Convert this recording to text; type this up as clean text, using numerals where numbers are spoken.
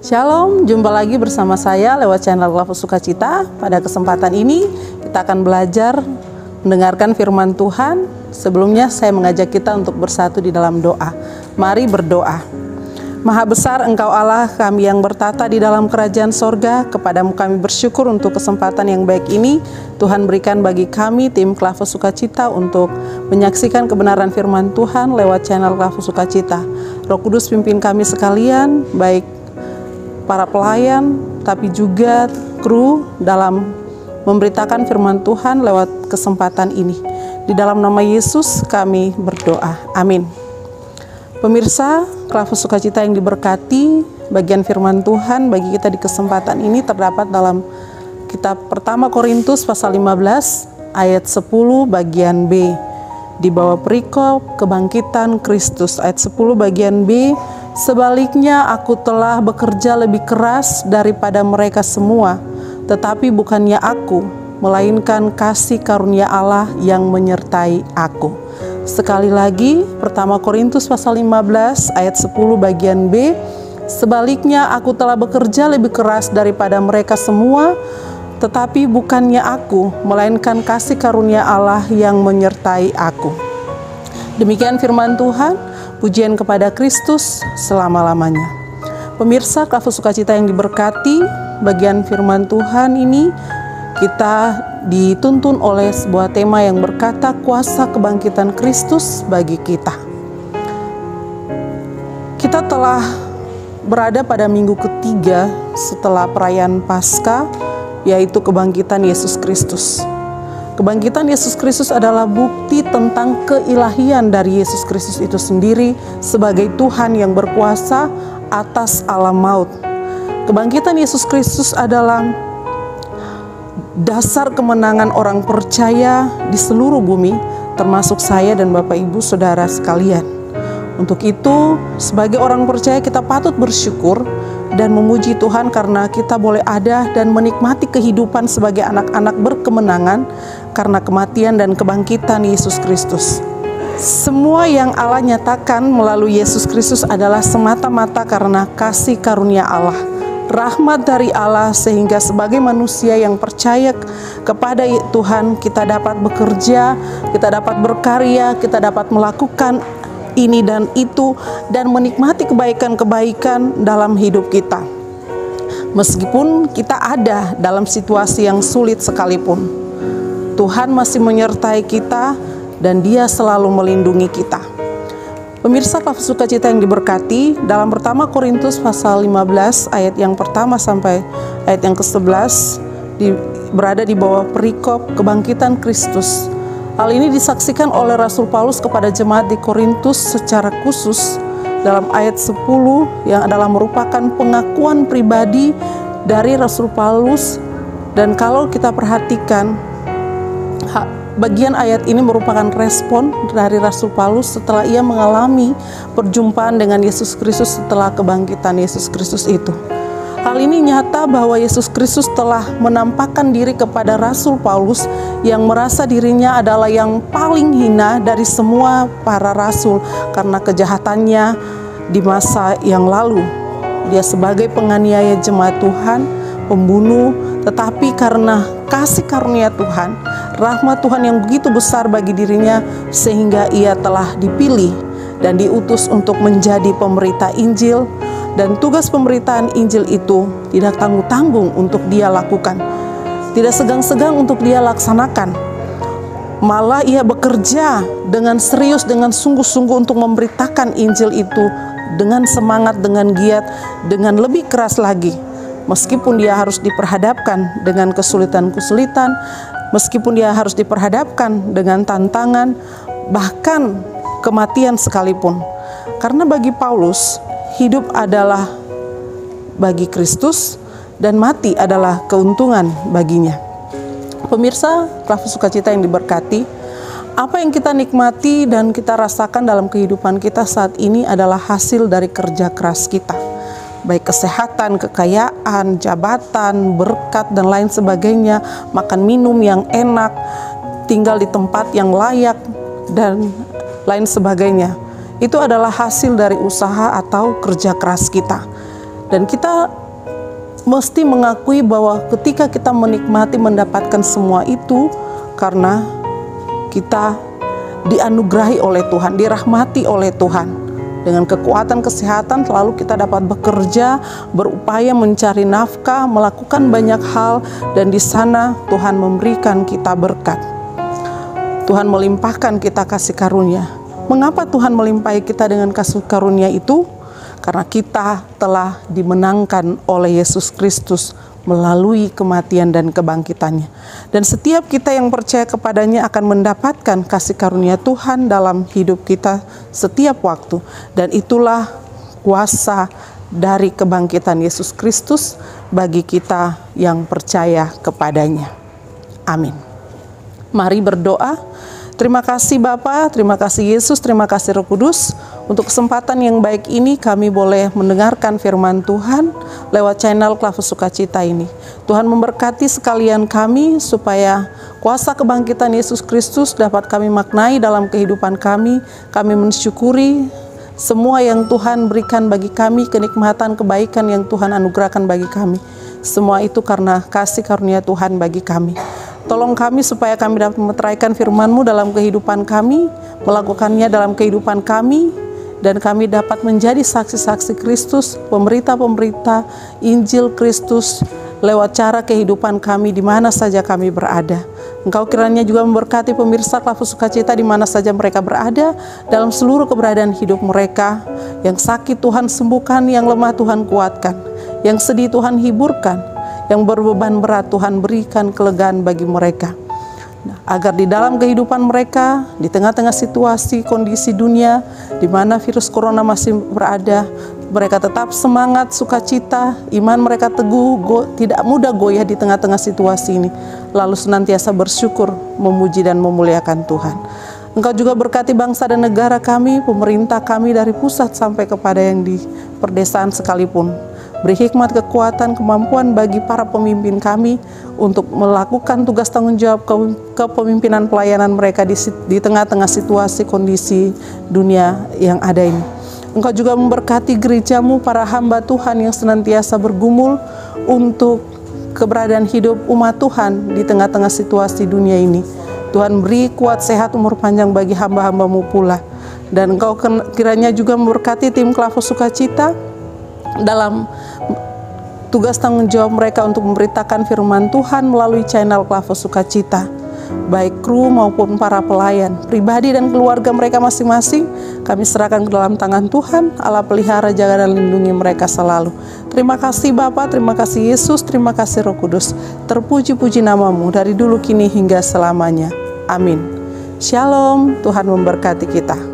Shalom, jumpa lagi bersama saya lewat channel Clavus Sukacita. Pada kesempatan ini kita akan belajar mendengarkan firman Tuhan. Sebelumnya saya mengajak kita untuk bersatu di dalam doa. Mari berdoa. Maha besar Engkau Allah kami yang bertata di dalam kerajaan sorga. Kepadamu kami bersyukur untuk kesempatan yang baik ini. Tuhan berikan bagi kami tim Clavus Sukacita untuk menyaksikan kebenaran firman Tuhan lewat channel Clavus Sukacita. Roh Kudus pimpin kami sekalian, baik para pelayan, tapi juga kru dalam memberitakan firman Tuhan lewat kesempatan ini. Di dalam nama Yesus kami berdoa. Amin. Pemirsa, Clavus Sukacita yang diberkati, bagian firman Tuhan bagi kita di kesempatan ini terdapat dalam kitab pertama Korintus pasal 15 ayat 10 bagian B. Di bawah perikop kebangkitan Kristus ayat 10 bagian B. Sebaliknya aku telah bekerja lebih keras daripada mereka semua, tetapi bukannya aku, melainkan kasih karunia Allah yang menyertai aku. Sekali lagi, pertama Korintus pasal 15 ayat 10 bagian B. Sebaliknya aku telah bekerja lebih keras daripada mereka semua, tetapi bukannya aku, melainkan kasih karunia Allah yang menyertai aku. Demikian firman Tuhan. Pujian kepada Kristus selama-lamanya. Pemirsa Clavus Sukacita yang diberkati, bagian firman Tuhan ini kita dituntun oleh sebuah tema yang berkata kuasa kebangkitan Kristus bagi kita. Kita telah berada pada minggu ketiga setelah perayaan Paskah, yaitu kebangkitan Yesus Kristus. Kebangkitan Yesus Kristus adalah bukti tentang keilahian dari Yesus Kristus itu sendiri sebagai Tuhan yang berkuasa atas alam maut. Kebangkitan Yesus Kristus adalah dasar kemenangan orang percaya di seluruh bumi, termasuk saya dan Bapak Ibu Saudara sekalian. Untuk itu, sebagai orang percaya kita patut bersyukur dan memuji Tuhan karena kita boleh ada dan menikmati kehidupan sebagai anak-anak berkemenangan karena kematian dan kebangkitan Yesus Kristus. Semua yang Allah nyatakan melalui Yesus Kristus adalah semata-mata karena kasih karunia Allah, rahmat dari Allah, sehingga sebagai manusia yang percaya kepada Tuhan kita dapat bekerja, kita dapat berkarya, kita dapat melakukan ini dan itu dan menikmati kebaikan-kebaikan dalam hidup kita. Meskipun kita ada dalam situasi yang sulit sekalipun, Tuhan masih menyertai kita dan Dia selalu melindungi kita. Pemirsa Clavus Sukacita yang diberkati, dalam pertama Korintus pasal 15 ayat yang pertama sampai ayat yang ke-11 berada di bawah perikop kebangkitan Kristus. Hal ini disaksikan oleh Rasul Paulus kepada jemaat di Korintus secara khusus dalam ayat 10 yang adalah merupakan pengakuan pribadi dari Rasul Paulus. Dan kalau kita perhatikan, bagian ayat ini merupakan respon dari Rasul Paulus setelah ia mengalami perjumpaan dengan Yesus Kristus setelah kebangkitan Yesus Kristus itu. Hal ini nyata bahwa Yesus Kristus telah menampakkan diri kepada Rasul Paulus yang merasa dirinya adalah yang paling hina dari semua para rasul karena kejahatannya di masa yang lalu. Dia sebagai penganiaya jemaat Tuhan, pembunuh, tetapi karena kasih karunia Tuhan, rahmat Tuhan yang begitu besar bagi dirinya, sehingga ia telah dipilih dan diutus untuk menjadi pemberita Injil. Dan tugas pemberitaan Injil itu tidak tanggung-tanggung untuk dia lakukan, tidak segang-segang untuk dia laksanakan. Malah ia bekerja dengan serius, dengan sungguh-sungguh untuk memberitakan Injil itu dengan semangat, dengan giat, dengan lebih keras lagi. Meskipun dia harus diperhadapkan dengan kesulitan-kesulitan, meskipun dia harus diperhadapkan dengan tantangan, bahkan kematian sekalipun. Karena bagi Paulus, hidup adalah bagi Kristus dan mati adalah keuntungan baginya. Pemirsa Clavus Sukacita yang diberkati, apa yang kita nikmati dan kita rasakan dalam kehidupan kita saat ini adalah hasil dari kerja keras kita. Baik kesehatan, kekayaan, jabatan, berkat, dan lain sebagainya, makan minum yang enak, tinggal di tempat yang layak, dan lain sebagainya. Itu adalah hasil dari usaha atau kerja keras kita. Dan kita mesti mengakui bahwa ketika kita menikmati mendapatkan semua itu karena kita dianugerahi oleh Tuhan, dirahmati oleh Tuhan. Dengan kekuatan kesehatan selalu kita dapat bekerja, berupaya mencari nafkah, melakukan banyak hal, dan di sana Tuhan memberikan kita berkat. Tuhan melimpahkan kita kasih karunia. Mengapa Tuhan melimpahi kita dengan kasih karunia itu? Karena kita telah dimenangkan oleh Yesus Kristus melalui kematian dan kebangkitannya. Dan setiap kita yang percaya kepadanya akan mendapatkan kasih karunia Tuhan dalam hidup kita setiap waktu. Dan itulah kuasa dari kebangkitan Yesus Kristus bagi kita yang percaya kepadanya. Amin. Mari berdoa. Terima kasih Bapa, terima kasih Yesus, terima kasih Roh Kudus. Untuk kesempatan yang baik ini kami boleh mendengarkan firman Tuhan lewat channel Klafus Sukacita ini. Tuhan memberkati sekalian kami supaya kuasa kebangkitan Yesus Kristus dapat kami maknai dalam kehidupan kami. Kami mensyukuri semua yang Tuhan berikan bagi kami, kenikmatan, kebaikan yang Tuhan anugerahkan bagi kami. Semua itu karena kasih karunia Tuhan bagi kami. Tolong kami supaya kami dapat memeteraikan firman-Mu dalam kehidupan kami, melakukannya dalam kehidupan kami, dan kami dapat menjadi saksi-saksi Kristus, pemberita-pemberita Injil Kristus lewat cara kehidupan kami di mana saja kami berada. Engkau kiranya juga memberkati pemirsa Klafus Sukacita di mana saja mereka berada, dalam seluruh keberadaan hidup mereka. Yang sakit Tuhan sembuhkan, yang lemah Tuhan kuatkan, yang sedih Tuhan hiburkan, yang berbeban berat Tuhan berikan kelegaan bagi mereka. Agar di dalam kehidupan mereka, di tengah-tengah situasi, kondisi dunia, di mana virus corona masih berada, mereka tetap semangat, sukacita, iman mereka teguh, tidak mudah goyah di tengah-tengah situasi ini. Lalu senantiasa bersyukur, memuji dan memuliakan Tuhan. Engkau juga berkati bangsa dan negara kami, pemerintah kami dari pusat sampai kepada yang di perdesaan sekalipun. Beri hikmat, kekuatan, kemampuan bagi para pemimpin kami untuk melakukan tugas tanggung jawab kepemimpinan pelayanan mereka di tengah-tengah situasi kondisi dunia yang ada ini. Engkau juga memberkati gereja-Mu, para hamba Tuhan yang senantiasa bergumul untuk keberadaan hidup umat Tuhan di tengah-tengah situasi dunia ini. Tuhan beri kuat, sehat, umur panjang bagi hamba-hamba-Mu pula. Dan Engkau kiranya juga memberkati tim Klafus Sukacita dalam tugas tanggung jawab mereka untuk memberitakan firman Tuhan melalui channel Klafus Sukacita, baik kru maupun para pelayan, pribadi dan keluarga mereka masing-masing, kami serahkan ke dalam tangan Tuhan. Allah pelihara, jaga dan lindungi mereka selalu. Terima kasih Bapa, terima kasih Yesus, terima kasih Roh Kudus. Terpuji-puji nama-Mu dari dulu, kini, hingga selamanya. Amin. Shalom, Tuhan memberkati kita.